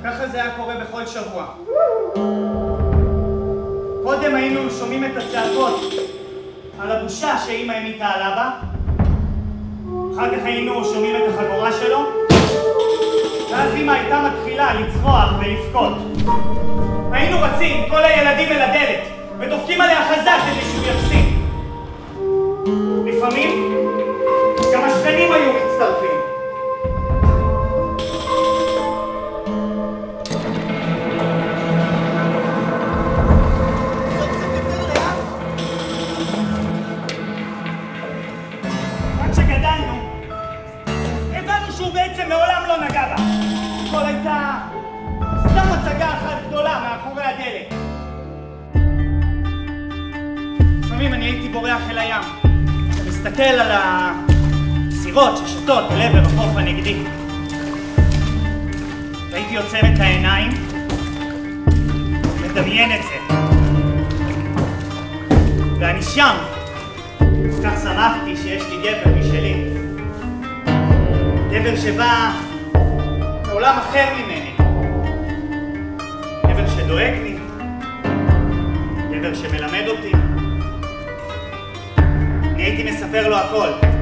ככה זה היה קורה בכל שבוע. קודם היינו שומעים את הצעקות על הבושה שאמא המיתה על אבא. אחר כך היינו שומעים את החגורה שלו. ואז אמא הייתה מתחילה לצרוח ולבכות. היינו רצים, כל הילדים אל הדלת, ודופקים עליה חזק כדי שהוא יפסיק. לפעמים גם השכנים היו מצטרפים. רק כשגדלנו, הבנו שהוא בעצם מעולם לא נגע בה. הכל הייתה סתם הצגה אחת גדולה מאחורי הדלת. לפעמים אני הייתי בורח אל הים, ומסתכל על הסירות ששטות אל עבר החוף הנגדי. והייתי עוצר את העיניים, מדמיין את זה. ואני שם. כך שמחתי שיש לי גבר משלי. גבר שבא מעולם אחר ממני. גבר שדואג לי. גבר שמלמד אותי. אני הייתי מספר לו הכל.